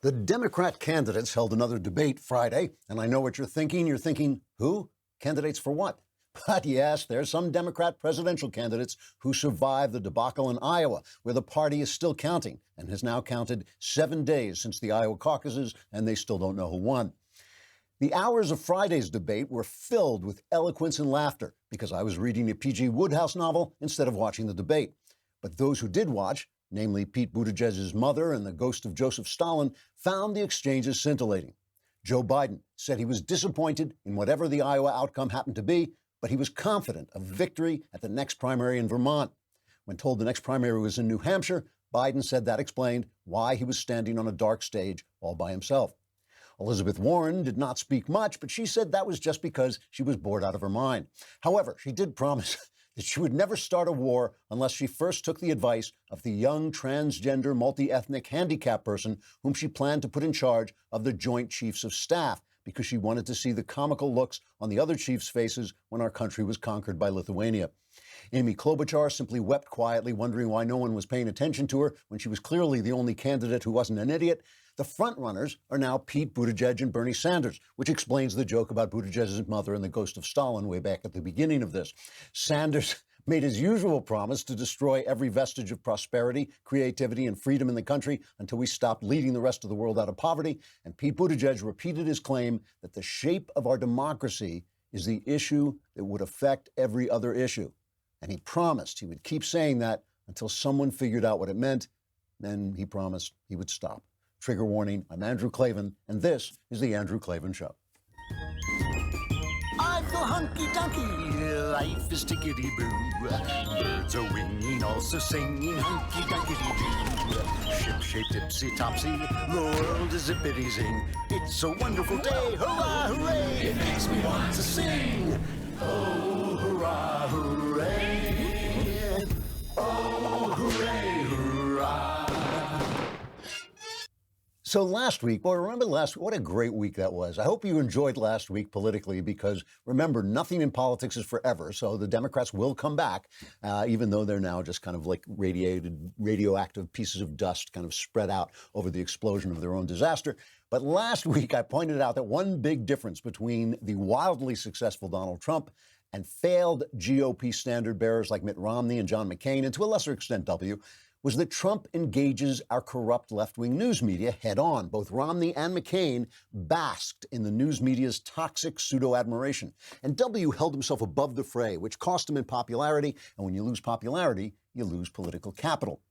The Democrat candidates held another debate Friday, and I know what you're thinking. You're thinking, who? Candidates for what? But yes, there's some Democrat presidential candidates who survived the debacle in Iowa, where the party is still counting and has now counted 7 days since the Iowa caucuses, and they still don't know who won. The hours of Friday's debate were filled with eloquence and laughter because I was reading a P.G. Wodehouse novel instead of watching the debate. But those who did watch, namely Pete Buttigieg's mother and the ghost of Joseph Stalin, found the exchanges scintillating. Joe Biden said he was disappointed in whatever the Iowa outcome happened to be, but he was confident of victory at the next primary in Vermont. When told the next primary was in New Hampshire, Biden said that explained why he was standing on a dark stage all by himself. Elizabeth Warren did not speak much, but she said that was just because she was bored out of her mind. However, she did promise that she would never start a war unless she first took the advice of the young transgender multi-ethnic handicapped person whom she planned to put in charge of the Joint Chiefs of Staff because she wanted to see the comical looks on the other chiefs' faces when our country was conquered by Lithuania. Amy Klobuchar simply wept quietly, wondering why no one was paying attention to her when she was clearly the only candidate who wasn't an idiot. The frontrunners are now Pete Buttigieg and Bernie Sanders, which explains the joke about Buttigieg's mother and the ghost of Stalin way back at the beginning of this. Sanders made his usual promise to destroy every vestige of prosperity, creativity, and freedom in the country until we stopped leading the rest of the world out of poverty. And Pete Buttigieg repeated his claim that the shape of our democracy is the issue that would affect every other issue. And he promised he would keep saying that until someone figured out what it meant. Then he promised he would stop. Trigger warning, I'm Andrew Klavan, and this is The Andrew Klavan Show. I feel hunky-dunky, life is tickety-boo. Birds are winging, also singing hunky-dunky-doo. Ship-shaped, tipsy-topsy, the world is zippity-zing. It's a wonderful day, hurrah, hooray! It makes me want to sing. Oh, hurrah, hooray! Oh, hooray, hurrah! So last week, remember last week? What a great week that was. I hope you enjoyed last week politically because, remember, nothing in politics is forever. So the Democrats will come back, even though they're now just kind of like radioactive pieces of dust kind of spread out over the explosion of their own disaster. But last week, I pointed out that one big difference between the wildly successful Donald Trump and failed GOP standard bearers like Mitt Romney and John McCain, and to a lesser extent W., was that Trump engages our corrupt left-wing news media head-on. Both Romney and McCain basked in the news media's toxic pseudo-admiration. And W held himself above the fray, which cost him in popularity. And when you lose popularity, you lose political capital.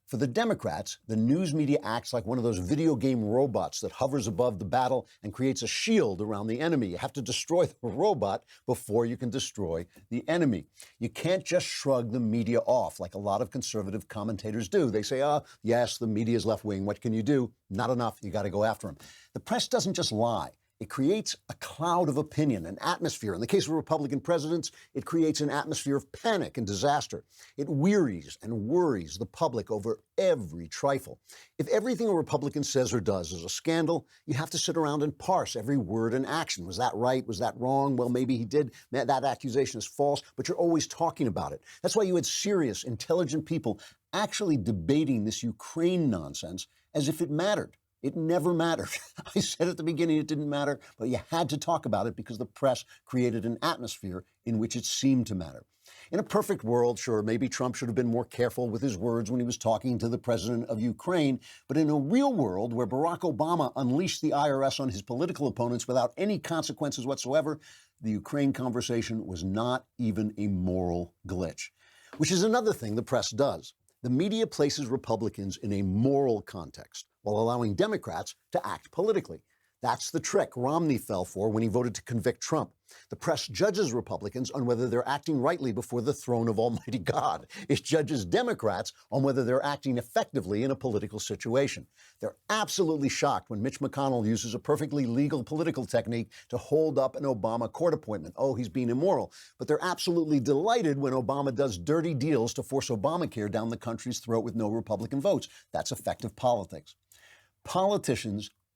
For the Democrats, the news media acts like one of those video game robots that hovers above the battle and creates a shield around the enemy. You have to destroy the robot before you can destroy the enemy. You can't just shrug the media off like a lot of conservative commentators do. They say, yes, the media is left-wing. What can you do? Not enough. You got to go after them. The press doesn't just lie. It creates a cloud of opinion, an atmosphere. In the case of Republican presidents, it creates an atmosphere of panic and disaster. It wearies and worries the public over every trifle. If everything a Republican says or does is a scandal, you have to sit around and parse every word and action. Was that right? Was that wrong? Well, maybe he did. That accusation is false, but you're always talking about it. That's why you had serious, intelligent people actually debating this Ukraine nonsense as if it mattered. It never mattered. I said at the beginning it didn't matter, but you had to talk about it because the press created an atmosphere in which it seemed to matter. In a perfect world, sure, maybe Trump should have been more careful with his words when he was talking to the president of Ukraine. But in a real world where Barack Obama unleashed the IRS on his political opponents without any consequences whatsoever, the Ukraine conversation was not even a moral glitch, which is another thing the press does. The media places Republicans in a moral context while allowing Democrats to act politically. That's the trick Romney fell for when he voted to convict Trump. The press judges Republicans on whether they're acting rightly before the throne of Almighty God. It judges Democrats on whether they're acting effectively in a political situation. They're absolutely shocked when Mitch McConnell uses a perfectly legal political technique to hold up an Obama court appointment. Oh, he's being immoral. But they're absolutely delighted when Obama does dirty deals to force Obamacare down the country's throat with no Republican votes. That's effective politics.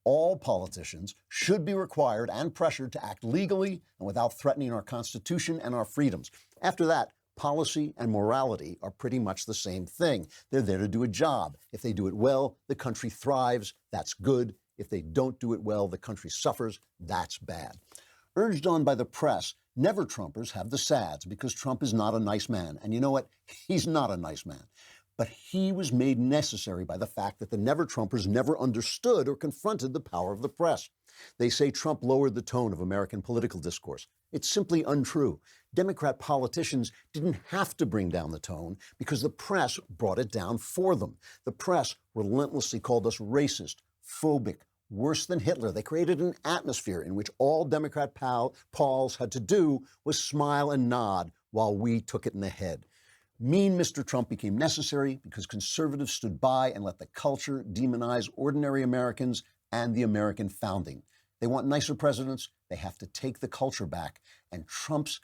All politicians should be required and pressured to act legally and without threatening our Constitution and our freedoms. After that, Policy and morality are pretty much the same thing. They're there to do a job. If they do it well, the country thrives. That's good. If they don't do it well, the country suffers. That's bad. Urged on by the press, never-Trumpers have the sads because Trump is not a nice man. And you know what? He's not a nice man. But he was made necessary by the fact that the never-Trumpers never understood or confronted the power of the press. They say Trump lowered the tone of American political discourse. It's simply untrue. Democrat politicians didn't have to bring down the tone because the press brought it down for them. The press relentlessly called us racist, phobic, worse than Hitler. They created an atmosphere in which all Democrat pals had to do was smile and nod while we took it in the head. Mean Mr. Trump became necessary because conservatives stood by and let the culture demonize ordinary Americans and the American founding. They want nicer presidents. They have to take the culture back. And Trump's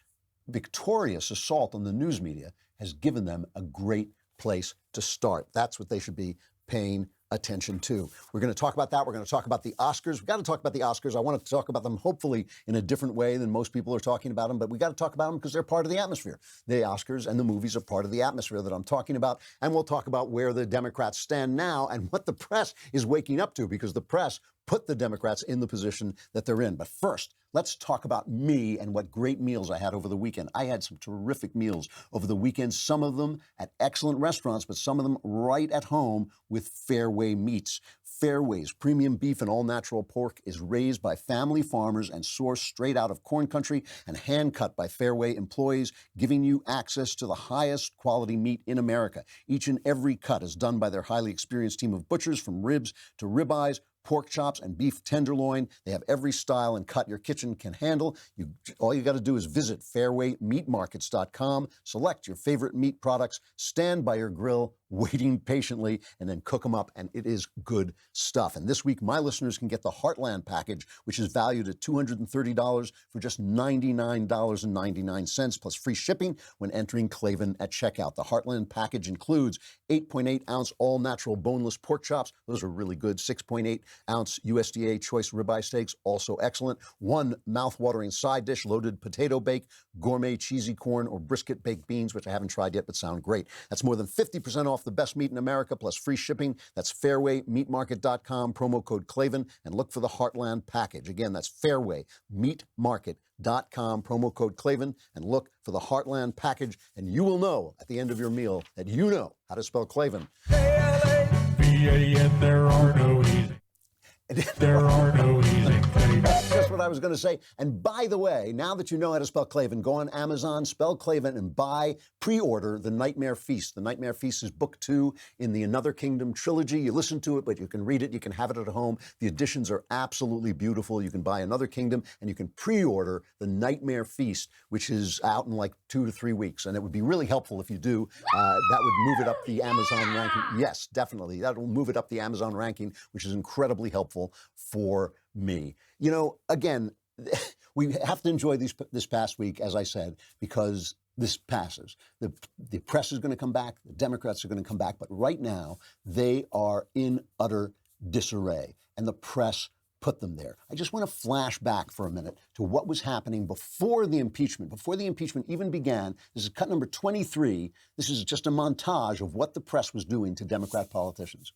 victorious assault on the news media has given them a great place to start. That's what they should be paying attention to. We're going to talk about that. We're going to talk about the Oscars. We've got to talk about the Oscars. I want to talk about them hopefully in a different way than most people are talking about them, but we got to talk about them because they're part of the atmosphere. The Oscars and the movies are part of the atmosphere that I'm talking about, and we'll talk about where the Democrats stand now and what the press is waking up to, because the press put the Democrats in the position that they're in. But first, let's talk about me and what great meals I had over the weekend. I had some terrific meals over the weekend, some of them at excellent restaurants, but some of them right at home with Fairway Meats. Fairway's premium beef and all-natural pork is raised by family farmers and sourced straight out of corn country and hand-cut by Fairway employees, giving you access to the highest quality meat in America. Each and every cut is done by their highly experienced team of butchers, from ribs to ribeyes, pork chops, and beef tenderloin. They have every style and cut your kitchen can handle. All you got to do is visit fairwaymeatmarkets.com, select your favorite meat products, stand by your grill, waiting patiently, and then cook them up, and it is good stuff. And this week, my listeners can get the Heartland package, which is valued at $230 for just $99.99, plus free shipping when entering Klavan at checkout. The Heartland package includes 8.8-ounce all-natural boneless pork chops. Those are really good. 6.8-ounce USDA choice ribeye steaks, also excellent. 1 mouth-watering side dish, loaded potato bake, gourmet cheesy corn, or brisket baked beans, which I haven't tried yet but sound great. That's more than 50% off the best meat in America, plus free shipping. That's fairwaymeatmarket.com, promo code Klavan, and look for the Heartland package. Again, that's fairwaymeatmarket.com, promo code Klavan, and look for the Heartland package, and you will know at the end of your meal that you know how to spell Klavan. K-L-A-V-A-N, there are no easy. There are no easy things. That's just what I was going to say. And by the way, now that you know how to spell Klavan, go on Amazon, spell Klavan, and pre-order The Nightmare Feast. The Nightmare Feast is book 2 in the Another Kingdom trilogy. You listen to it, but you can read it. You can have it at home. The editions are absolutely beautiful. You can buy Another Kingdom, and you can pre-order The Nightmare Feast, which is out in like 2 to 3 weeks. And it would be really helpful if you do. That would move it up the Amazon ranking. Yes, definitely. That will move it up the Amazon ranking, which is incredibly helpful for me. You know, again, we have to enjoy this past week, as I said, because this passes. The press is going to come back. The Democrats are going to come back. But right now, they are in utter disarray, and the press put them there. I just want to flash back for a minute to what was happening before the impeachment even began. This is cut number 23. This is just a montage of what the press was doing to Democrat politicians.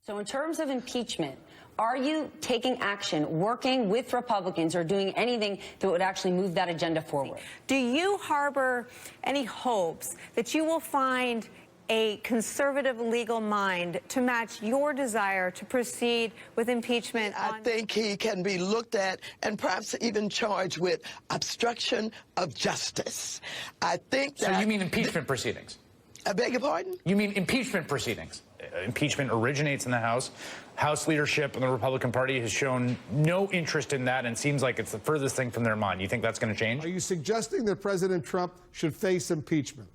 So in terms of impeachment, are you taking action, working with Republicans, or doing anything that would actually move that agenda forward? Do you harbor any hopes that you will find a conservative legal mind to match your desire to proceed with impeachment? I think he can be looked at and perhaps even charged with obstruction of justice. I think that... So you mean impeachment proceedings? I beg your pardon? You mean impeachment proceedings? Impeachment originates in the House. House leadership and the Republican Party has shown no interest in that and seems like it's the furthest thing from their mind. You think that's going to change? Are you suggesting that President Trump should face impeachment?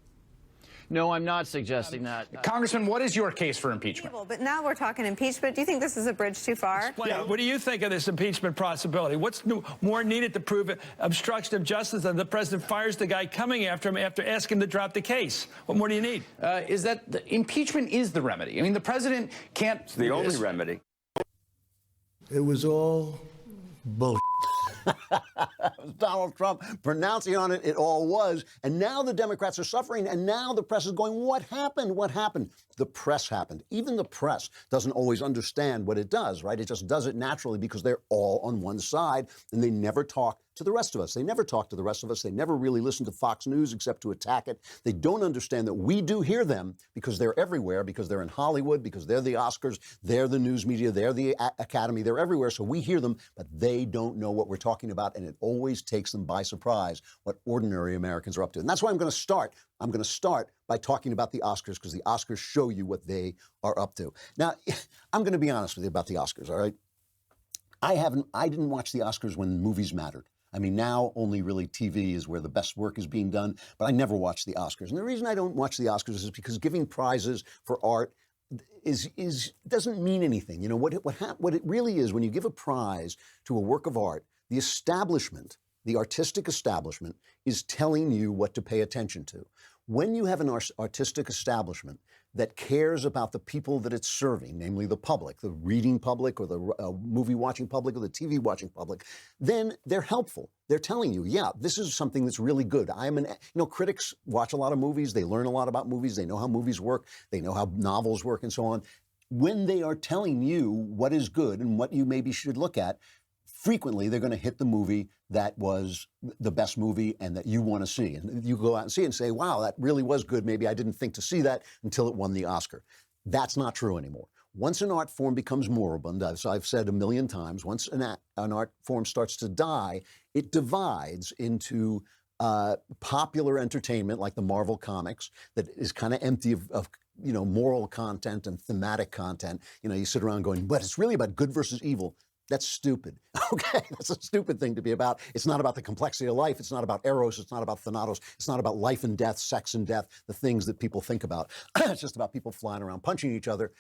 No, I'm not suggesting that. Congressman, what is your case for impeachment? But now we're talking impeachment. Do you think this is a bridge too far? Yeah, what do you think of this impeachment possibility? What's more needed to prove obstruction of justice than the president fires the guy coming after him after asking him to drop the case? What more do you need? Is that impeachment is the remedy. I mean, the president can't... It's the only remedy. It was all bullshit. Donald Trump pronouncing on it, it all was. And now the Democrats are suffering, and now the press is going, what happened? What happened? The press happened. Even the press doesn't always understand what it does, right? It just does it naturally because they're all on one side, and they never talk to the rest of us. They never talk to the rest of us. They never really listen to Fox News except to attack it. They don't understand that we do hear them because they're everywhere, because they're in Hollywood, because they're the Oscars, they're the news media, they're the Academy, they're everywhere. So we hear them, but they don't know what we're talking about, and it always takes them by surprise what ordinary Americans are up to. And that's why I'm going to start. I'm going to start by talking about the Oscars, because the Oscars show you what they are up to. Now, I'm going to be honest with you about the Oscars, all right? I didn't watch the Oscars when movies mattered. I mean, now only really TV is where the best work is being done, but I never watched the Oscars. And the reason I don't watch the Oscars is because giving prizes for art doesn't mean anything. You know, what it really is, when you give a prize to a work of art, the establishment, the artistic establishment, is telling you what to pay attention to. When you have an artistic establishment that cares about the people that it's serving, namely the public, the reading public or the movie-watching public or the TV-watching public, then they're helpful. They're telling you, yeah, this is something that's really good. Critics watch a lot of movies. They learn a lot about movies. They know how movies work. They know how novels work and so on. When they are telling you what is good and what you maybe should look at, frequently they're going to hit the movie that was the best movie and that you want to see. And you go out and see it and say, wow, that really was good. Maybe I didn't think to see that until it won the Oscar. That's not true anymore. Once an art form becomes moribund, as I've said a million times, once an art form starts to die, it divides into popular entertainment like the Marvel comics that is kind of empty of moral content and thematic content. You sit around going, but it's really about good versus evil. That's stupid. Okay, that's a stupid thing to be about. It's not about the complexity of life. It's not about eros. It's not about thanatos. It's not about life and death, sex and death, the things that people think about. It's just about people flying around punching each other.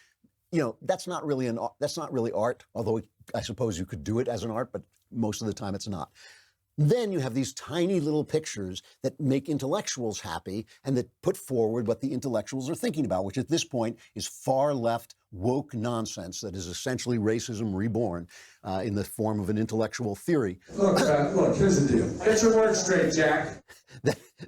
That's not really art, although I suppose you could do it as an art, but most of the time it's not. Then you have these tiny little pictures that make intellectuals happy and that put forward what the intellectuals are thinking about, which at this point is far left woke nonsense that is essentially racism reborn in the form of an intellectual theory. Look, here's the deal. Get your words straight, Jack.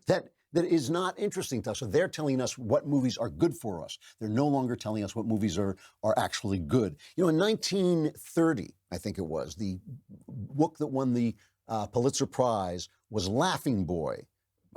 That is not interesting to us. So they're telling us what movies are good for us. They're no longer telling us what movies are actually good. In 1930, I think it was, the book that won the Pulitzer Prize was Laughing Boy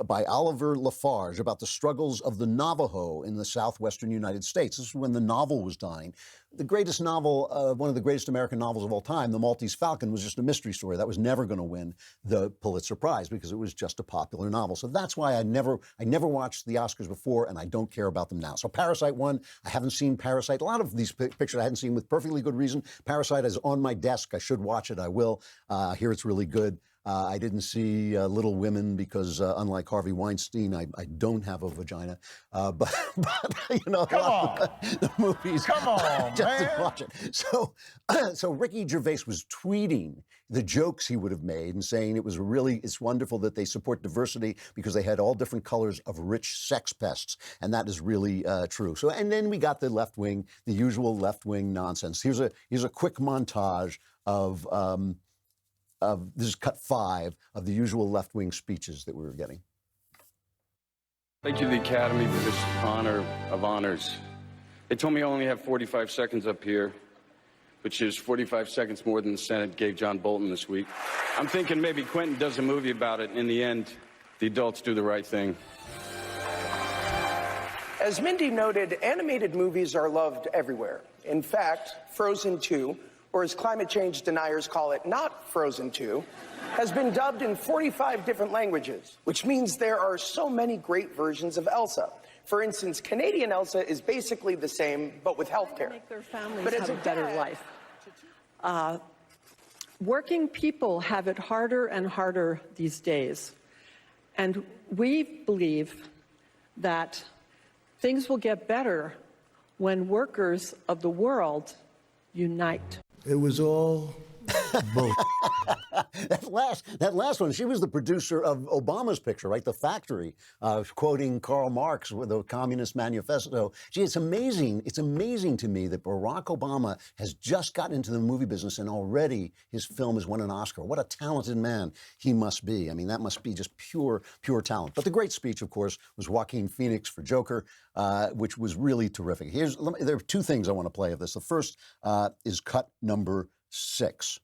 by Oliver Lafarge, about the struggles of the Navajo in the southwestern United States. This is when the novel was dying. The greatest novel, one of the greatest American novels of all time, The Maltese Falcon, was just a mystery story. That was never going to win the Pulitzer Prize because it was just a popular novel. So that's why I never watched the Oscars before, and I don't care about them now. So Parasite won. I haven't seen Parasite. A lot of these pictures I hadn't seen with perfectly good reason. Parasite is on my desk. I should watch it. I will. I hear it's really good. I didn't see Little Women because, unlike Harvey Weinstein, I don't have a vagina. But Come on. The movies. Come on, just man. to watch it. So Ricky Gervais was tweeting the jokes he would have made and saying it's wonderful that they support diversity because they had all different colors of rich sex pests, and that is really true. So, and then we got the usual left wing nonsense. Here's a quick montage of this is cut 5 of the usual left-wing speeches that we were getting. Thank you to the Academy for this honor of honors. They told me I only have 45 seconds up here, which is 45 seconds more than the Senate gave John Bolton this week. I'm thinking maybe Quentin does a movie about it, and in the end, the adults do the right thing. As Mindy noted, animated movies are loved everywhere. In fact, Frozen 2, or as climate change deniers call it, not Frozen 2, has been dubbed in 45 different languages, which means there are so many great versions of Elsa. For instance, Canadian Elsa is basically the same, but with healthcare. Make their families have a better life. Working people have it harder and harder these days. And we believe that things will get better when workers of the world unite. It was all both. that last one, she was the producer of Obama's picture, right? The Factory, quoting Karl Marx with the Communist Manifesto. Gee, it's amazing. It's amazing to me that Barack Obama has just gotten into the movie business and already his film has won an Oscar. What a talented man he must be. I mean, that must be just pure talent. But the great speech, of course, was Joaquin Phoenix for Joker, which was really terrific. There are two things I want to play of this. The first is cut number 6.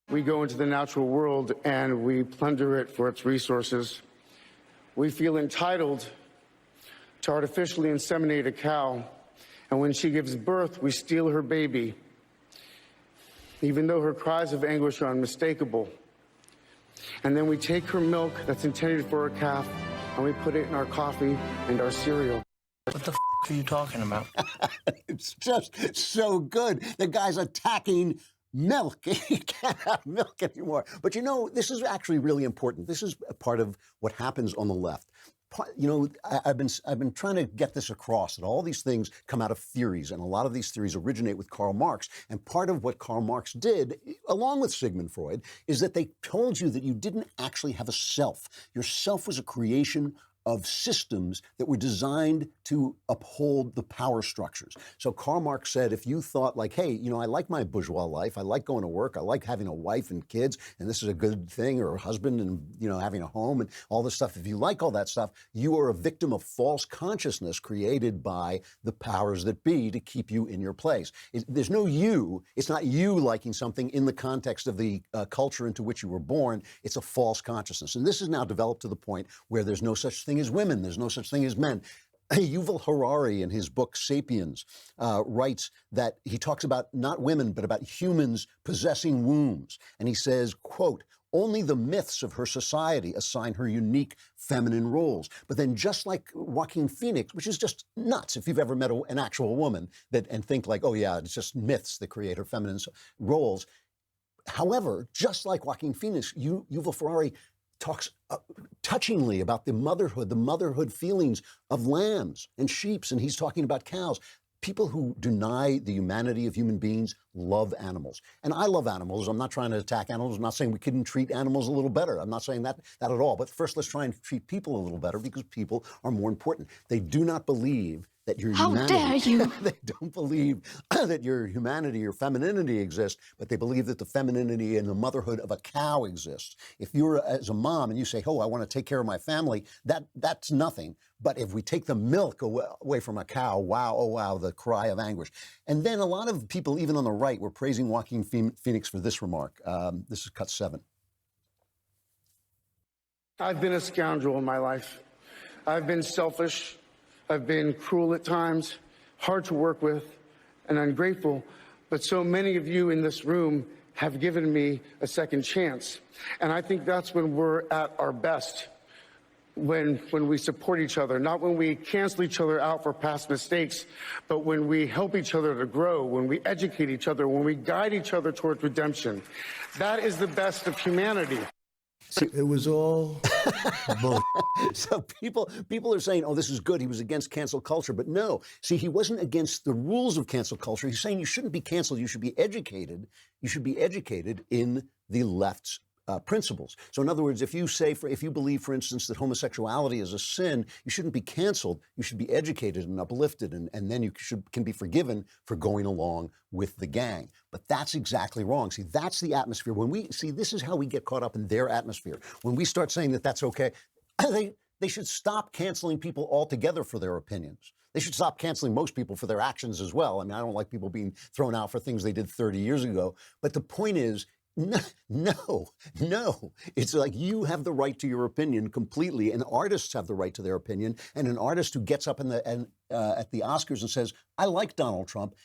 We go into the natural world and we plunder it for its resources. We feel entitled to artificially inseminate a cow, and when she gives birth, we steal her baby, even though her cries of anguish are unmistakable. And then we take her milk that's intended for a calf, and we put it in our coffee and our cereal. What the are you talking about? It's just so good. The guy's attacking milk. He can't have milk anymore. But you know, this is actually really important. This is a part of what happens on the left. You know, I've been trying to get this across, that all these things come out of theories, and a lot of these theories originate with Karl Marx. And part of what Karl Marx did, along with Sigmund Freud, is that they told you that you didn't actually have a self. Your self was a creation of systems that were designed to uphold the power structures. So Karl Marx said, if you thought like, hey, you know, I like my bourgeois life, I like going to work, I like having a wife and kids, and this is a good thing, or a husband and, you know, having a home and all this stuff. If you like all that stuff, you are a victim of false consciousness created by the powers that be to keep you in your place. There's no you. It's not you liking something in the context of the culture into which you were born. It's a false consciousness. And this is now developed to the point where there's no such thing as women. There's no such thing as men. Yuval Harari, in his book *Sapiens*, writes that he talks about not women, but about humans possessing wombs. And he says, quote, only the myths of her society assign her unique feminine roles. But then just like Joaquin Phoenix, which is just nuts if you've ever met an actual woman and think like, oh yeah, it's just myths that create her feminine roles. However, just like Joaquin Phoenix, Yuval Harari talks touchingly about the motherhood feelings of lambs and sheep, and he's talking about cows. People who deny the humanity of human beings love animals. And I love animals. I'm not trying to attack animals. I'm not saying we couldn't treat animals a little better. I'm not saying that at all. But first, let's try and treat people a little better, because people are more important. They do not believe that your humanity... How dare you? They don't believe that your humanity or femininity exists, but they believe that the femininity and the motherhood of a cow exists. If you're as a mom and you say, oh, I want to take care of my family, that's nothing. But if we take the milk away from a cow, wow, oh wow, the cry of anguish. And then a lot of people, even on the right, were praising Joaquin Phoenix for this remark. This is cut 7. I've been a scoundrel in my life. I've been selfish. I've been cruel at times, hard to work with, and ungrateful. But so many of you in this room have given me a second chance. And I think that's when we're at our best. When we support each other, not when we cancel each other out for past mistakes, but when we help each other to grow, when we educate each other, when we guide each other towards redemption. That is the best of humanity. See, it was all bull. So people are saying, oh, this is good. He was against cancel culture. But no, see, he wasn't against the rules of cancel culture. He's saying you shouldn't be canceled. You should be educated. You should be educated in the left's principles. So in other words, if you believe, for instance, that homosexuality is a sin, you shouldn't be canceled. You should be educated and uplifted, and then you can be forgiven for going along with the gang. But that's exactly wrong. See, that's the atmosphere. This is how we get caught up in their atmosphere. When we start saying that that's okay, they should stop canceling people altogether for their opinions. They should stop canceling most people for their actions as well. I mean, I don't like people being thrown out for things they did 30 years ago. But the point is, no. It's like you have the right to your opinion completely, and artists have the right to their opinion. And an artist who gets up at the Oscars and says, I like Donald Trump,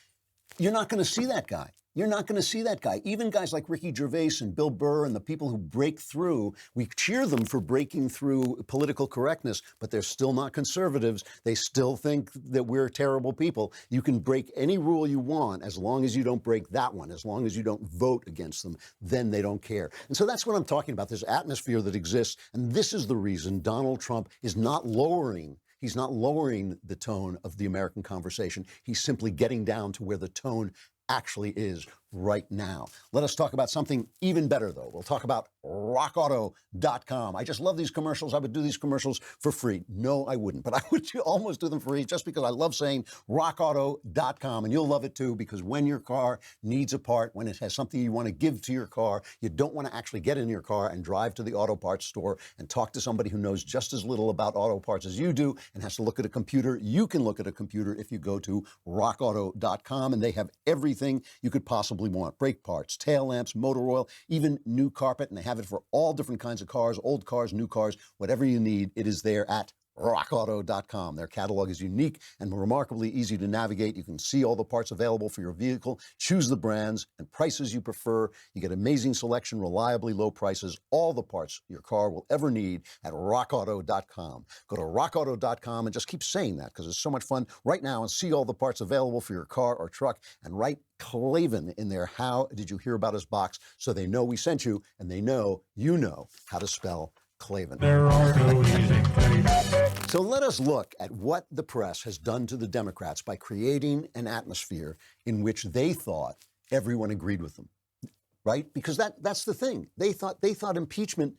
you're not going to see that guy. You're not going to see that guy. Even guys like Ricky Gervais and Bill Burr and the people who break through, we cheer them for breaking through political correctness, but they're still not conservatives. They still think that we're terrible people. You can break any rule you want as long as you don't break that one, as long as you don't vote against them, then they don't care. And so that's what I'm talking about, this atmosphere that exists. And this is the reason Donald Trump is not lowering. He's not lowering the tone of the American conversation. He's simply getting down to where the tone actually is right now. Let us talk about something even better, though. We'll talk about rockauto.com. I just love these commercials. I would do these commercials for free. No, I wouldn't, but I would almost do them for free just because I love saying rockauto.com. And you'll love it too, because when your car needs a part, when it has something you want to give to your car, you don't want to actually get in your car and drive to the auto parts store and talk to somebody who knows just as little about auto parts as you do and has to look at a computer. You can look at a computer if you go to rockauto.com, and they have everything you could possibly want. Brake parts, tail lamps, motor oil, even new carpet, and they have it for all different kinds of cars, old cars, new cars, whatever you need, it is there at rockauto.com. Their catalog is unique and remarkably easy to navigate. You can see all the parts available for your vehicle, choose the brands and prices you prefer. You get amazing selection, reliably low prices, all the parts your car will ever need at rockauto.com. Go to rockauto.com and just keep saying that because it's so much fun right now, and see all the parts available for your car or truck, and write Klavan in their "How did you hear about us" box so they know we sent you, and they know you know how to spell Klavan. There are no easy things. So let us look at what the press has done to the Democrats by creating an atmosphere in which they thought everyone agreed with them, right? Because that's the thing. They thought impeachment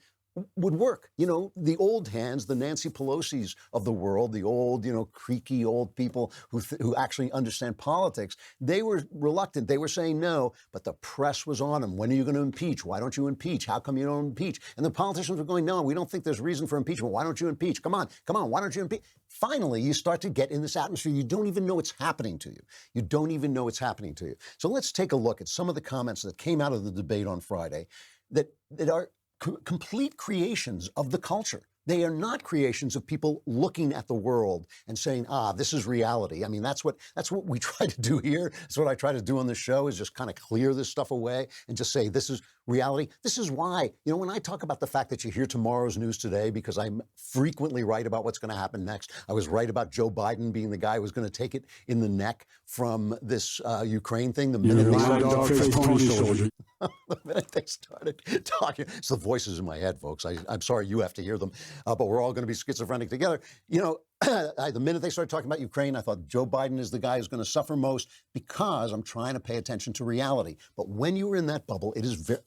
would work. You know, the old hands, the Nancy Pelosi's of the world, the old, creaky old people who actually understand politics, they were reluctant. They were saying no, but the press was on them. When are you going to impeach? Why don't you impeach? How come you don't impeach? And the politicians were going, no, we don't think there's reason for impeachment. Why don't you impeach? Come on, why don't you impeach? Finally, you start to get in this atmosphere. You don't even know it's happening to you. You don't even know it's happening to you. So let's take a look at some of the comments that came out of the debate on Friday that are complete creations of the culture. They are not creations of people looking at the world and saying, this is reality. I mean, that's what we try to do here. That's what I try to do on the show, is just kind of clear this stuff away and just say, this is reality. This is why, when I talk about the fact that you hear tomorrow's news today, because I'm frequently right about what's going to happen next. I was right about Joe Biden being the guy who was going to take it in the neck from this Ukraine thing. The minute they started talking, it's the voices in my head, folks. I'm sorry you have to hear them, but we're all going to be schizophrenic together. The minute they started talking about Ukraine, I thought Joe Biden is the guy who's going to suffer most, because I'm trying to pay attention to reality. But when you were in that bubble,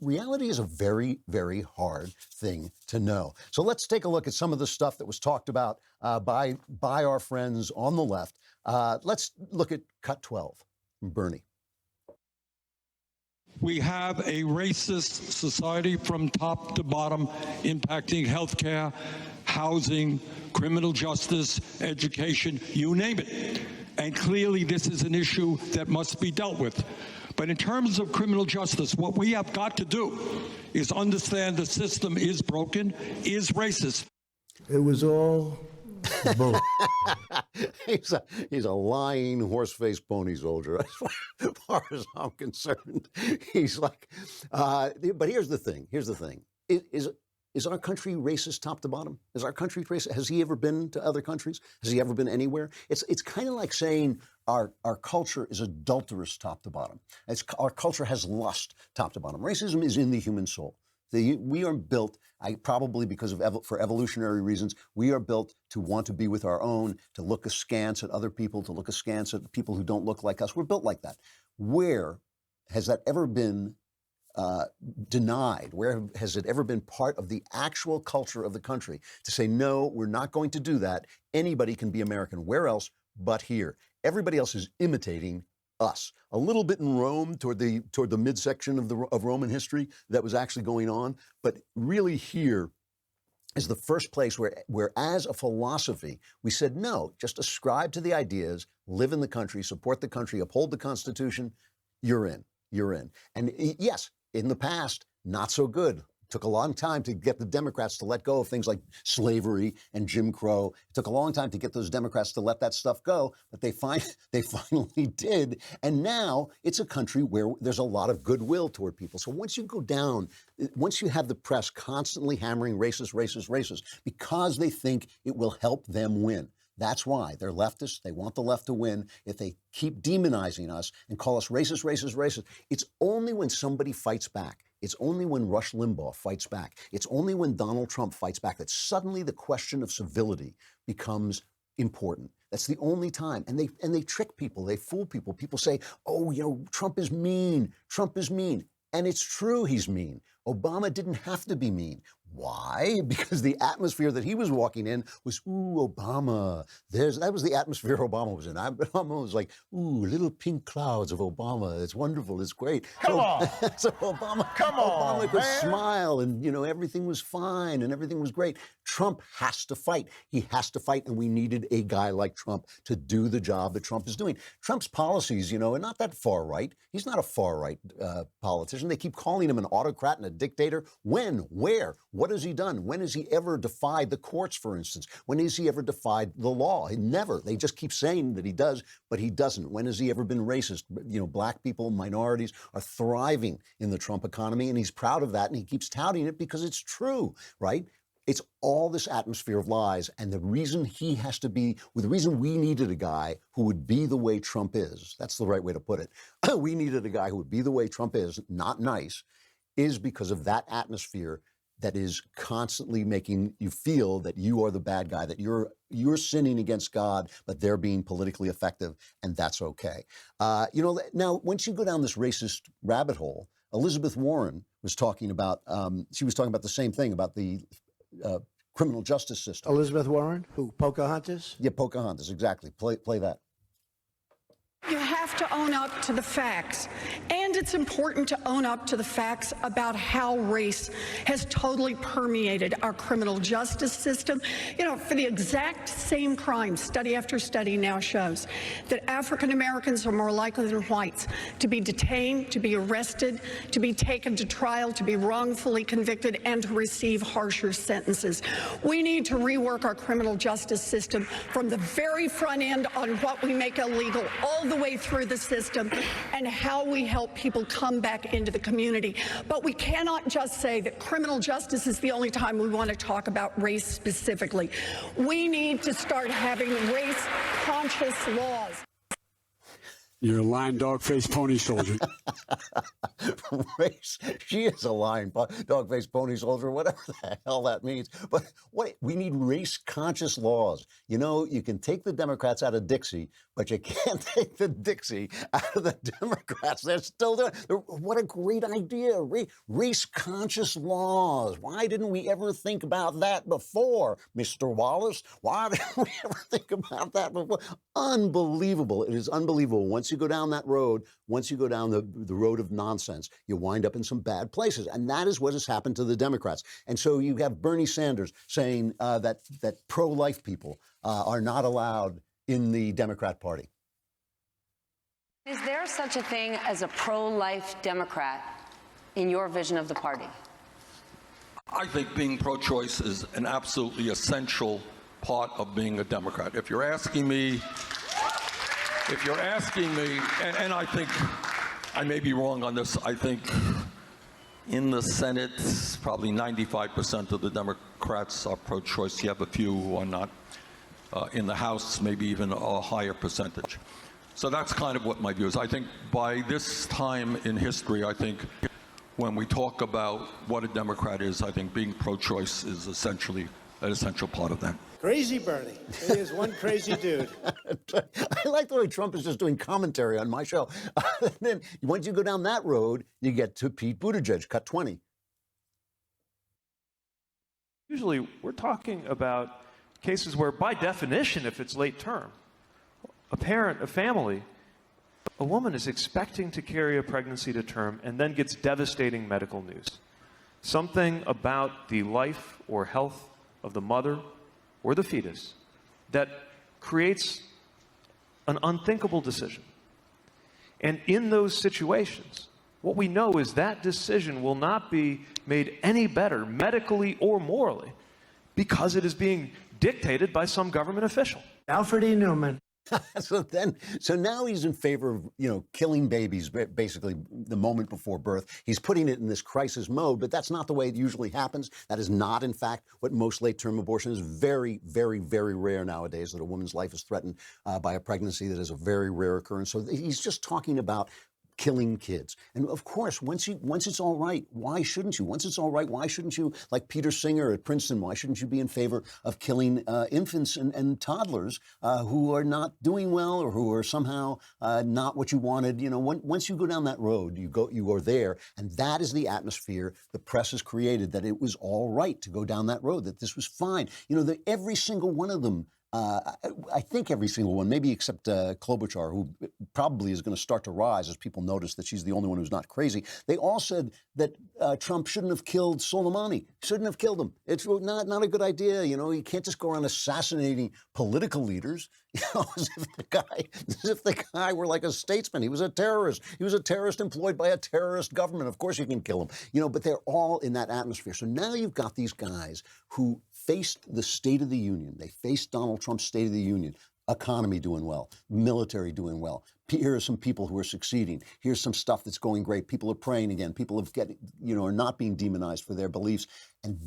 reality is a very, very hard thing to know. So let's take a look at some of the stuff that was talked about by our friends on the left. Let's look at cut 12 from Bernie. We have a racist society from top to bottom, impacting healthcare, housing, criminal justice, education, you name it. And clearly this is an issue that must be dealt with. But in terms of criminal justice, what we have got to do is understand the system is broken, is racist. It was all both. He's a lying horse-faced pony soldier, as far as I'm concerned. He's like, but here's the thing. Is our country racist top to bottom? Is our country racist? Has he ever been to other countries? Has he ever been anywhere? It's kind of like saying our culture is adulterous top to bottom. Our culture has lust top to bottom. Racism is in the human soul. We are built, probably because for evolutionary reasons, we are built to want to be with our own, to look askance at other people, to look askance at people who don't look like us. We're built like that. Where has that ever been denied? Where has it ever been part of the actual culture of the country to say, no, we're not going to do that? Anybody can be American. Where else but here? Everybody else is imitating us. A little bit in Rome toward the midsection of Roman history that was actually going on, but really here is the first place where as a philosophy we said, no, just ascribe to the ideas, live in the country, support the country, uphold the Constitution. You're in. And yes, in the past, not so good. Took a long time to get the Democrats to let go of things like slavery and Jim Crow. It took a long time to get those Democrats to let that stuff go, but they finally did. And now it's a country where there's a lot of goodwill toward people. So once you have the press constantly hammering racist, because they think it will help them win. That's why they're leftists. They want the left to win. If they keep demonizing us and call us racist, it's only when somebody fights back. It's only when Rush Limbaugh fights back. It's only when Donald Trump fights back that suddenly the question of civility becomes important. That's the only time. And they trick people. They fool people. People say, oh, Trump is mean. Trump is mean. And it's true he's mean. Obama didn't have to be mean. Why? Because the atmosphere that he was walking in was, ooh, Obama. That was the atmosphere Obama was in. Obama was like, ooh, little pink clouds of Obama. It's wonderful. It's great. Come on. So Obama could smile and, everything was fine and everything was great. Trump has to fight. He has to fight. And we needed a guy like Trump to do the job that Trump is doing. Trump's policies, are not that far right. He's not a far right politician. They keep calling him an autocrat and a dictator. When? Where? What has he done? When has he ever defied the courts, for instance? When has he ever defied the law? Never. They just keep saying that he does, but he doesn't. When has he ever been racist? Black people, minorities are thriving in the Trump economy, and he's proud of that, and he keeps touting it because it's true, right? It's all this atmosphere of lies, and the reason the reason we needed a guy who would be the way Trump is, that's the right way to put it. We needed a guy who would be the way Trump is, not nice, is because of that atmosphere that is constantly making you feel that you are the bad guy, that you're sinning against God, but they're being politically effective, and that's okay. Now, once you go down this racist rabbit hole, Elizabeth Warren was talking about, the same thing about the criminal justice system. Elizabeth Warren, who, Pocahontas? Yeah, Pocahontas, exactly. Play that. You have to own up to the facts. And it's important to own up to the facts about how race has totally permeated our criminal justice system. For the exact same crime, study after study now shows that African Americans are more likely than whites to be detained, to be arrested, to be taken to trial, to be wrongfully convicted, and to receive harsher sentences. We need to rework our criminal justice system from the very front end on what we make illegal all the way through the system and how we help people come back into the community. But we cannot just say that criminal justice is the only time we want to talk about race specifically. We need to start having race-conscious laws. You're a lying dog-faced pony soldier. She is a lying dog-faced pony soldier, whatever the hell that means. But we need race-conscious laws. You can take the Democrats out of Dixie, but you can't take the Dixie out of the Democrats. They're still doing it. What a great idea. Race-conscious laws. Why didn't we ever think about that before, Mr. Wallace? Why didn't we ever think about that before? Unbelievable. It is unbelievable. Once you go down that road, once you go down the road of nonsense, you wind up in some bad places. And that is what has happened to the Democrats. And so you have Bernie Sanders saying that pro-life people are not allowed in the Democrat Party. Is there such a thing as a pro-life Democrat in your vision of the party? I think being pro-choice is an absolutely essential part of being a Democrat. If you're asking me, and I think I may be wrong on this, I think in the Senate, probably 95% of the Democrats are pro-choice. You have a few who are not. In the House, maybe even a higher percentage. So that's kind of what my view is. I think by this time in history, I think when we talk about what a Democrat is, I think being pro-choice is essentially an essential part of that. Crazy Bernie. He is one crazy dude. I like the way Trump is just doing commentary on my show. And then once you go down that road, you get to Pete Buttigieg, cut 20. Usually we're talking about cases where, by definition, if it's late term, a parent, a family, a woman is expecting to carry a pregnancy to term and then gets devastating medical news. Something about the life or health of the mother or the fetus that creates an unthinkable decision. And in those situations, what we know is that decision will not be made any better medically or morally because it is being dictated by some government official. Alfred E. Newman. So now he's in favor of, killing babies basically the moment before birth. He's putting it in this crisis mode, but that's not the way it usually happens. That is not, in fact, what most late-term abortion is. Very, very, very rare nowadays that a woman's life is threatened by a pregnancy. That is a very rare occurrence. So he's just talking about killing kids. And of course, once it's all right, why shouldn't you? Once it's all right, why shouldn't you, like Peter Singer at Princeton, why shouldn't you be in favor of killing infants and toddlers who are not doing well or who are somehow not what you wanted? You know, once you go down that road, you are there, and that is the atmosphere the press has created, that it was all right to go down that road, that this was fine. You know, every single one of them, I think every single one, maybe except Klobuchar, who probably is going to start to rise as people notice that she's the only one who's not crazy. They all said that Trump shouldn't have killed Soleimani, shouldn't have killed him. It's not a good idea. You know, you can't just go around assassinating political leaders. You know, as if the guy were like a statesman. He was a terrorist. He was a terrorist employed by a terrorist government. Of course you can kill him. You know, but they're all in that atmosphere. So now you've got these guys who faced the State of the Union. They faced Donald Trump's State of the Union. Economy doing well, military doing well. Here are some people who are succeeding. Here's some stuff that's going great. People are praying again. People are not being demonized for their beliefs. And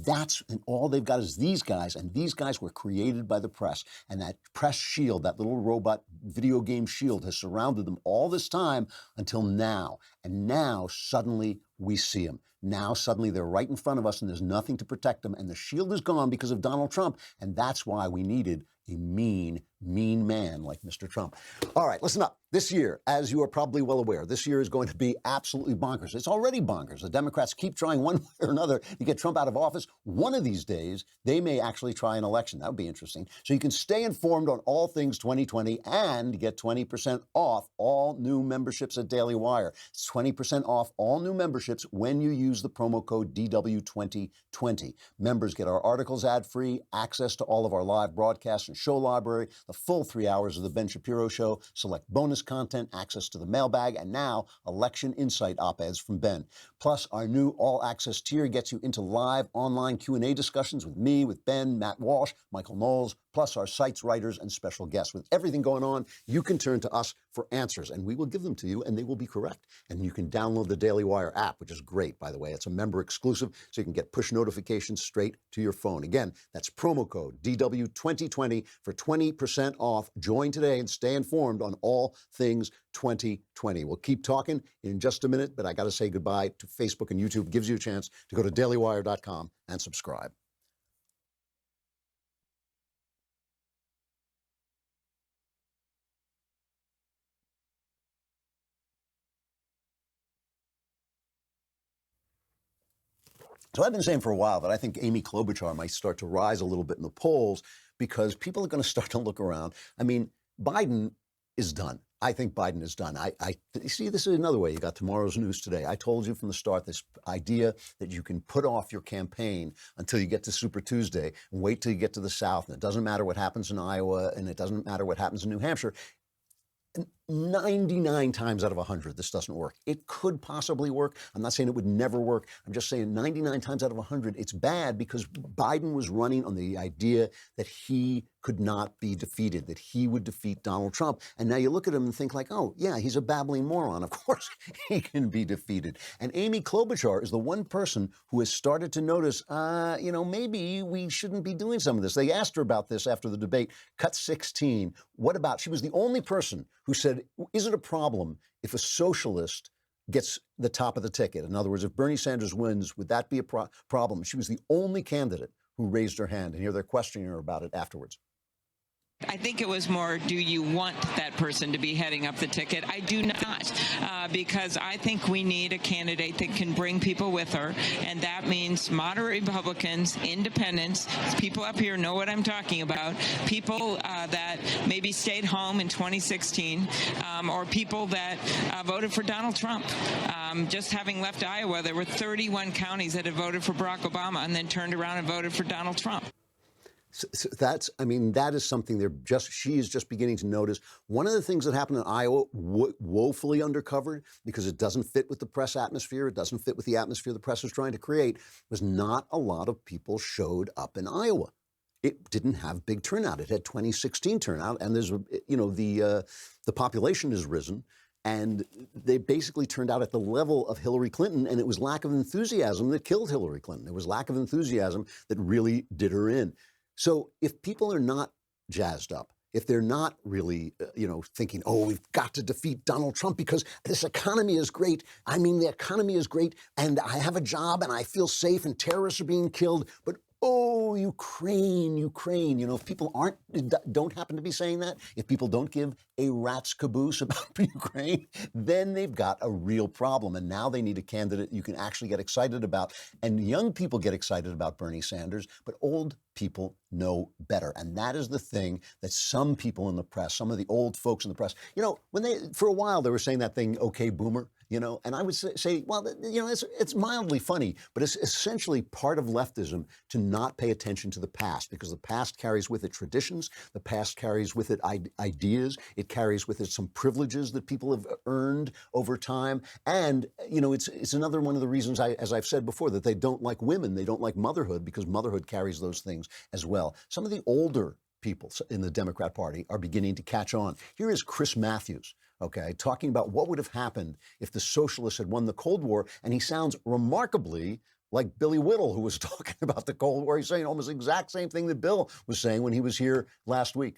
all they've got is these guys, and these guys were created by the press. And that press shield, that little robot video game shield, has surrounded them all this time until now. And now suddenly we see them. Now suddenly they're right in front of us and there's nothing to protect them. And the shield is gone because of Donald Trump. And that's why we needed a mean man like Mr. Trump. All right, listen up. This year, as you are probably well aware, this year is going to be absolutely bonkers. It's already bonkers. The Democrats keep trying one way or another to get Trump out of office. One of these days, they may actually try an election. That would be interesting. So you can stay informed on all things 2020 and get 20% off all new memberships at Daily Wire. It's 20% off all new memberships when you use the promo code DW2020. Members get our articles ad-free, access to all of our live broadcasts and show library, the full 3 hours of the Ben Shapiro Show, select bonus content, access to the mailbag, and now election insight op-eds from Ben. Plus, our new all-access tier gets you into live online Q&A discussions with me, with Ben, Matt Walsh, Michael Knowles, plus our site's writers and special guests. With everything going on, you can turn to us for answers, and we will give them to you, and they will be correct. And you can download the Daily Wire app, which is great, by the way. It's a member exclusive, so you can get push notifications straight to your phone. Again, that's promo code DW2020 for 20% off. Join today and stay informed on all things 2020. We'll keep talking in just a minute, but I got to say goodbye to Facebook and YouTube. It gives you a chance to go to dailywire.com and subscribe. So I've been saying for a while that I think Amy Klobuchar might start to rise a little bit in the polls because people are going to start to look around. I mean, Biden is done. I think Biden is done. You see, this is another way. You got tomorrow's news today. I told you from the start this idea that you can put off your campaign until you get to Super Tuesday and wait till you get to the South. And it doesn't matter what happens in Iowa and it doesn't matter what happens in New Hampshire. 99 times out of 100, this doesn't work. It could possibly work. I'm not saying it would never work. I'm just saying 99 times out of 100, it's bad because Biden was running on the idea that he could not be defeated, that he would defeat Donald Trump. And now you look at him and think like, oh, yeah, he's a babbling moron. Of course he can be defeated. And Amy Klobuchar is the one person who has started to notice, maybe we shouldn't be doing some of this. They asked her about this after the debate, cut 16. What about, she was the only person who said, is it a problem if a socialist gets the top of the ticket? In other words, if Bernie Sanders wins, would that be a problem? She was the only candidate who raised her hand, and here they're questioning her about it afterwards. I think it was more, do you want that person to be heading up the ticket? I do not, because I think we need a candidate that can bring people with her, and that means moderate Republicans, independents, people up here know what I'm talking about, people that maybe stayed home in 2016, or people that voted for Donald Trump. Just having left Iowa, there were 31 counties that had voted for Barack Obama and then turned around and voted for Donald Trump. So that is something she is just beginning to notice. One of the things that happened in Iowa, woefully undercovered because it doesn't fit with the press atmosphere, it doesn't fit with the atmosphere the press is trying to create, was not a lot of people showed up in Iowa. It didn't have big turnout. It had 2016 turnout, and there's, the population has risen. And they basically turned out at the level of Hillary Clinton, and it was lack of enthusiasm that killed Hillary Clinton. It was lack of enthusiasm that really did her in. So if people are not jazzed up, if they're not really, thinking, oh, we've got to defeat Donald Trump because this economy is great. I mean, the economy is great, and I have a job, and I feel safe, and terrorists are being killed. But oh, Ukraine. If people don't happen to be saying that, if people don't give a rat's caboose about Ukraine, then they've got a real problem. And now they need a candidate you can actually get excited about. And young people get excited about Bernie Sanders, but old people know better. And that is the thing that some people in the press, some of the old folks in the press, for a while they were saying that thing, okay, boomer. And I would say, well, it's mildly funny, but it's essentially part of leftism to not pay attention to the past, because the past carries with it traditions, the past carries with it ideas, it carries with it some privileges that people have earned over time. And, it's another one of the reasons, as I've said before, that they don't like women, they don't like motherhood, because motherhood carries those things as well. Some of the older people in the Democrat Party are beginning to catch on. Here is Chris Matthews, talking about what would have happened if the socialists had won the Cold War. And he sounds remarkably like Billy Whittle, who was talking about the Cold War. He's saying almost the exact same thing that Bill was saying when he was here last week.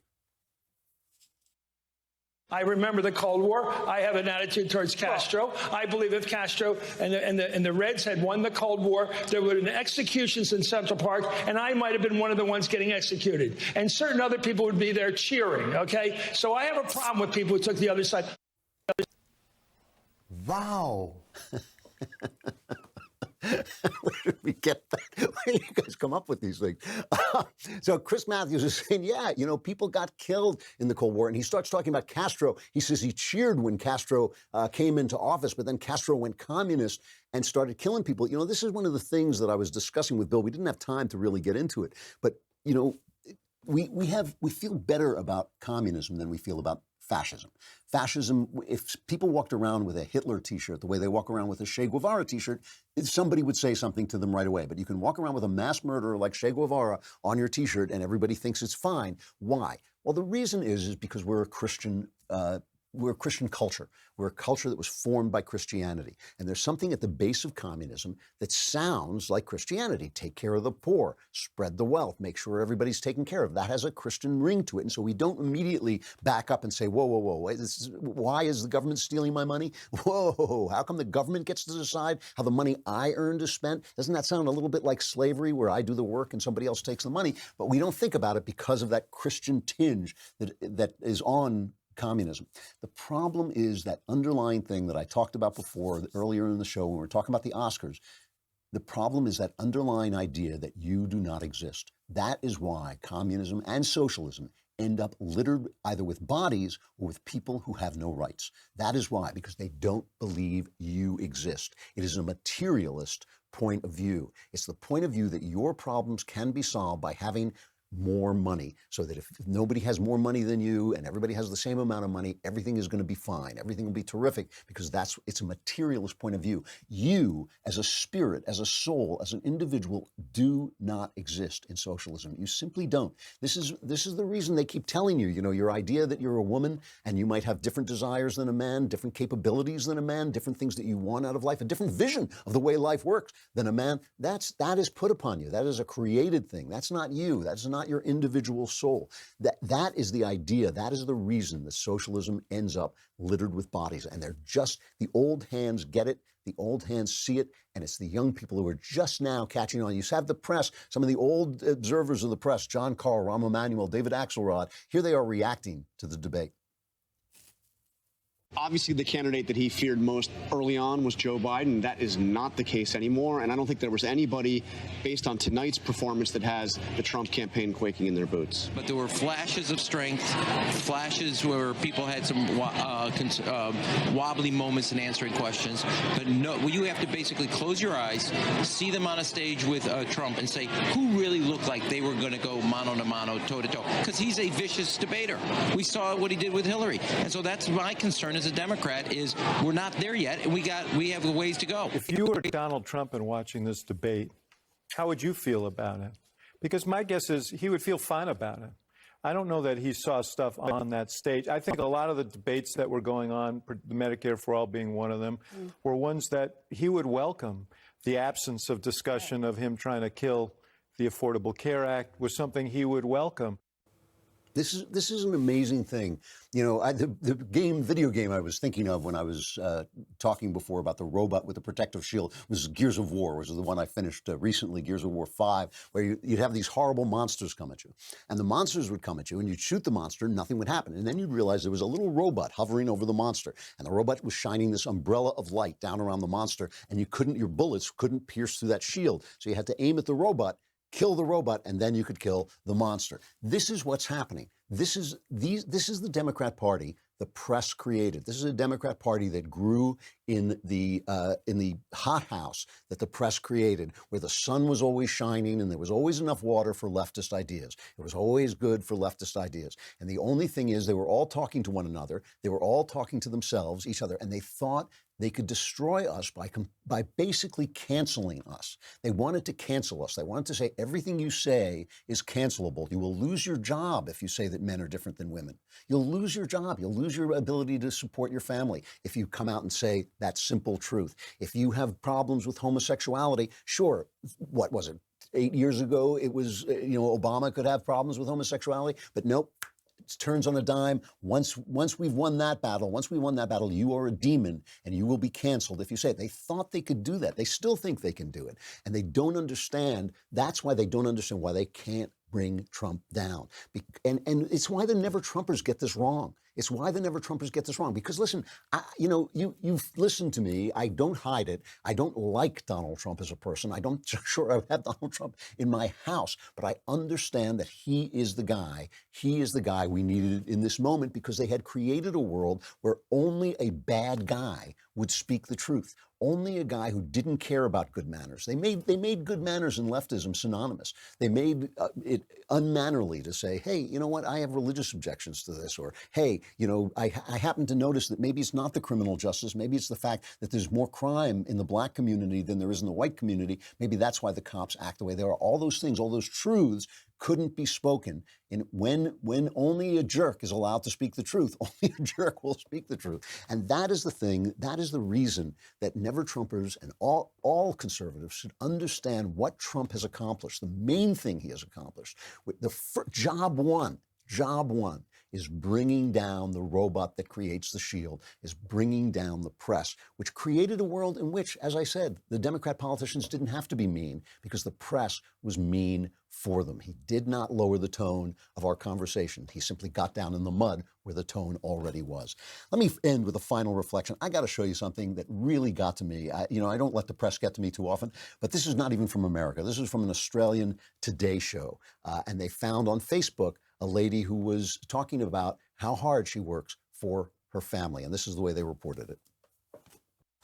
I remember the Cold War. I have an attitude towards Castro. I believe if Castro and the Reds had won the Cold War, there would have been executions in Central Park, and I might have been one of the ones getting executed. And certain other people would be there cheering, okay? So I have a problem with people who took the other side. Wow. Where did we get that? Where do you guys come up with these things? So Chris Matthews is saying, people got killed in the Cold War. And he starts talking about Castro. He says he cheered when Castro came into office, but then Castro went communist and started killing people. This is one of the things that I was discussing with Bill. We didn't have time to really get into it. But, we feel better about communism than we feel about fascism. Fascism, if people walked around with a Hitler T-shirt the way they walk around with a Che Guevara T-shirt, somebody would say something to them right away. But you can walk around with a mass murderer like Che Guevara on your T-shirt and everybody thinks it's fine. Why? Well, the reason is because we're a Christian culture. We're a culture that was formed by Christianity. And there's something at the base of communism that sounds like Christianity. Take care of the poor, spread the wealth, make sure everybody's taken care of. That has a Christian ring to it. And so we don't immediately back up and say, whoa, wait, why is the government stealing my money? Whoa, how come the government gets to decide how the money I earned is spent? Doesn't that sound a little bit like slavery, where I do the work and somebody else takes the money? But we don't think about it because of that Christian tinge that is on communism. The problem is that underlying thing that I talked about before, earlier in the show when we were talking about the Oscars. The problem is that underlying idea that you do not exist. That is why communism and socialism end up littered either with bodies or with people who have no rights. That is why, because they don't believe you exist. It is a materialist point of view. It's the point of view that your problems can be solved by having more money, so that if nobody has more money than you and everybody has the same amount of money, everything is going to be fine. Everything will be terrific, because it's a materialist point of view. You, as a spirit, as a soul, as an individual, do not exist in socialism. You simply don't. This is the reason they keep telling you, your idea that you're a woman and you might have different desires than a man, different capabilities than a man, different things that you want out of life, a different vision of the way life works than a man. That is put upon you. That is a created thing. That's not you. That's not your individual soul. That is the idea. That is the reason that socialism ends up littered with bodies. And they're just, the old hands get it, the old hands see it, and it's the young people who are just now catching on. You have the press, some of the old observers of the press, John Carl, Rahm Emanuel, David Axelrod, here they are reacting to the debate. Obviously, the candidate that he feared most early on was Joe Biden. That is not the case anymore. And I don't think there was anybody, based on tonight's performance, that has the Trump campaign quaking in their boots. But there were flashes of strength, flashes where people had some wobbly moments in answering questions. But no, you have to basically close your eyes, see them on a stage with Trump, and say, who really looked like they were going to go mano to mano, toe to toe? Because he's a vicious debater. We saw what he did with Hillary. And so that's my concern as a Democrat, is we're not there yet, and we have a ways to go. If you were Donald Trump and watching this debate, how would you feel about it? Because my guess is he would feel fine about it. I don't know that he saw stuff on that stage. I think a lot of the debates that were going on, the Medicare for All being one of them, were ones that he would welcome. The absence of discussion of him trying to kill the Affordable Care Act was something he would welcome. This is an amazing thing. You know, the video game I was thinking of when I was talking before about the robot with the protective shield was Gears of War, which is the one I finished recently, Gears of War 5, where you'd have these horrible monsters come at you. And the monsters would come at you, and you'd shoot the monster, and nothing would happen. And then you'd realize there was a little robot hovering over the monster, and the robot was shining this umbrella of light down around the monster, and your bullets couldn't pierce through that shield. So you had to aim at the robot, kill the robot, and then you could kill the monster. This is what's happening. This is the Democrat Party the press created. This is a Democrat Party that grew in the hothouse that the press created, where the sun was always shining and there was always enough water for leftist ideas. It was always good for leftist ideas. And the only thing is, they were all talking to one another. They were all talking to themselves, each other, and they thought they could destroy us by basically canceling us. They wanted to cancel us. They wanted to say everything you say is cancelable. You will lose your job if you say that men are different than women. You'll lose your job. You'll lose your ability to support your family if you come out and say that simple truth. If you have problems with homosexuality, sure, what was it? 8 years ago, it was, Obama could have problems with homosexuality, but nope. It turns on a dime. Once we've won that battle, you are a demon and you will be canceled if you say it. They thought they could do that. They still think they can do it. And they don't understand. That's why they don't understand why they can't bring Trump down. And it's why the never-Trumpers get this wrong. It's why the never-Trumpers get this wrong. Because listen, you've listened to me. I don't hide it. I don't like Donald Trump as a person. I don't sure I have Donald Trump in my house. But I understand that he is the guy. He is the guy we needed in this moment, because they had created a world where only a bad guy would speak the truth. Only a guy who didn't care about good manners. They made good manners and leftism synonymous. They made it unmannerly to say, hey, you know what, I have religious objections to this, or hey, I happen to notice that maybe it's not the criminal justice, maybe it's the fact that there's more crime in the black community than there is in the white community. Maybe that's why the cops act the way they are. All those things, all those truths couldn't be spoken. And when only a jerk is allowed to speak the truth, only a jerk will speak the truth. And that is the thing, that is the reason that never-Trumpers and all conservatives should understand what Trump has accomplished, the main thing he has accomplished. Job one is bringing down the robot that creates the shield, is bringing down the press, which created a world in which, as I said, the Democrat politicians didn't have to be mean, because the press was mean for them. He did not lower the tone of our conversation. He simply got down in the mud where the tone already was. Let me end with a final reflection. I got to show you something that really got to me. I don't let the press get to me too often, but this is not even from America. This is from an Australian Today show. And they found on Facebook a lady who was talking about how hard she works for her family. And this is the way they reported it.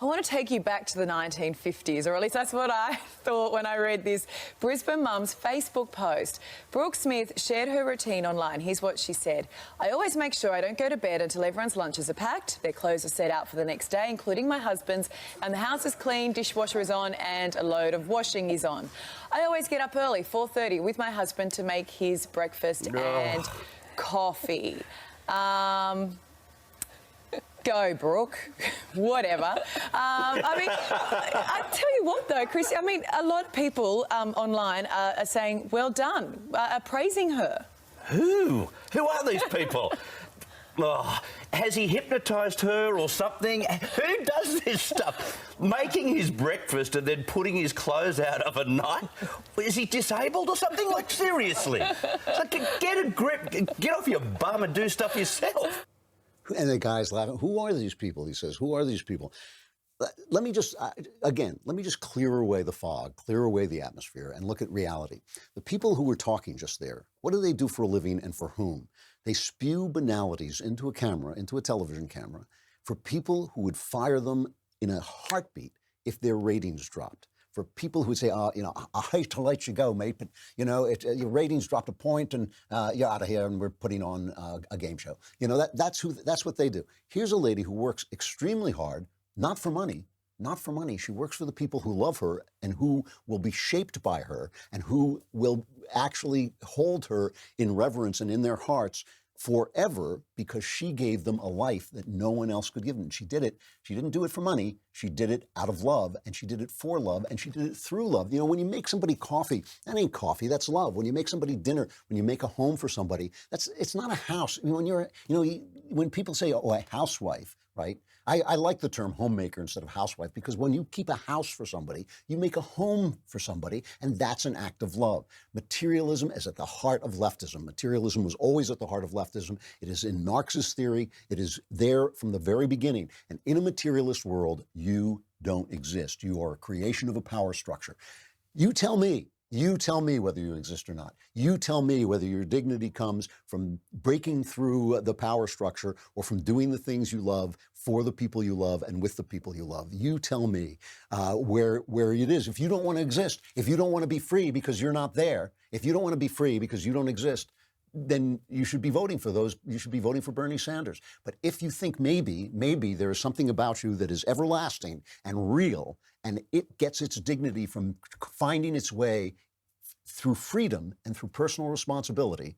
I want to take you back to the 1950s, or at least that's what I thought when I read this Brisbane mum's Facebook post. Brooke Smith shared her routine online. Here's what she said. I always make sure I don't go to bed until everyone's lunches are packed, their clothes are set out for the next day, including my husband's, and the house is clean, dishwasher is on, and a load of washing is on. I always get up early, 4:30, with my husband to make his breakfast and coffee. Go, Brooke. Whatever. I tell you what, though, Chris, a lot of people online are saying, well done, are praising her. Who? Who are these people? Oh, has he hypnotised her or something? Who does this stuff? Making his breakfast and then putting his clothes out of a night? Is he disabled or something? Like, seriously. Like, get a grip. Get off your bum and do stuff yourself. And the guy's laughing. Who are these people? He says, who are these people? Let me just clear away the fog, clear away the atmosphere, and look at reality. The people who were talking just there, what do they do for a living and for whom? They spew banalities into a camera, into a television camera, for people who would fire them in a heartbeat if their ratings dropped. For people who would say, I hate to let you go, mate, but, your ratings dropped a point and you're out of here and we're putting on a game show. That's what they do. Here's a lady who works extremely hard, not for money. She works for the people who love her and who will be shaped by her and who will actually hold her in reverence and in their hearts forever because she gave them a life that no one else could give them. She did it. She didn't do it for money. She did it out of love, and she did it for love, and she did it through love. You know, when you make somebody coffee, that ain't coffee, that's love. When you make somebody dinner, when you make a home for somebody, it's not a house. When people say, oh, a housewife, right? I like the term homemaker instead of housewife, because when you keep a house for somebody, you make a home for somebody, and that's an act of love. Materialism is at the heart of leftism. Materialism was always at the heart of leftism. It is in Marxist theory. It is there from the very beginning. And in a materialist world, you don't exist. You are a creation of a power structure. You tell me whether you exist or not. You tell me whether your dignity comes from breaking through the power structure or from doing the things you love for the people you love and with the people you love. You tell me where it is. If you don't want to exist, if you don't want to be free because you're not there, if you don't want to be free because you don't exist, then you should be voting for those. You should be voting for Bernie Sanders. But if you think maybe there is something about you that is everlasting and real, and it gets its dignity from finding its way through freedom and through personal responsibility,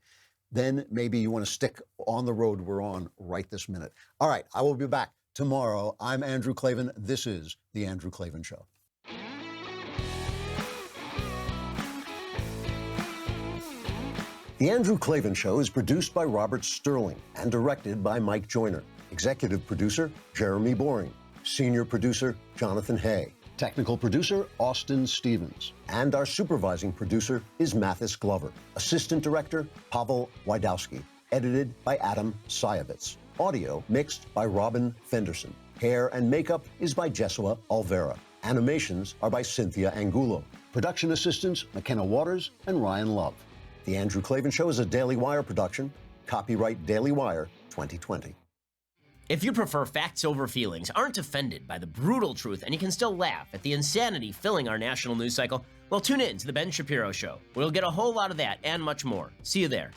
then maybe you want to stick on the road we're on right this minute. All right, I will be back tomorrow. I'm Andrew Klavan. This is The Andrew Klavan Show. The Andrew Klavan Show is produced by Robert Sterling and directed by Mike Joyner. Executive producer, Jeremy Boring. Senior producer, Jonathan Hay. Technical producer, Austin Stevens. And our supervising producer is Mathis Glover. Assistant director, Pavel Wydowski. Edited by Adam Sayevitz. Audio mixed by Robin Fenderson. Hair and makeup is by Jesua Alvera. Animations are by Cynthia Angulo. Production assistants, McKenna Waters and Ryan Love. The Andrew Klavan Show is a Daily Wire production. Copyright Daily Wire 2020. If you prefer facts over feelings, aren't offended by the brutal truth, and you can still laugh at the insanity filling our national news cycle, well, tune in to The Ben Shapiro Show. We'll get a whole lot of that and much more. See you there.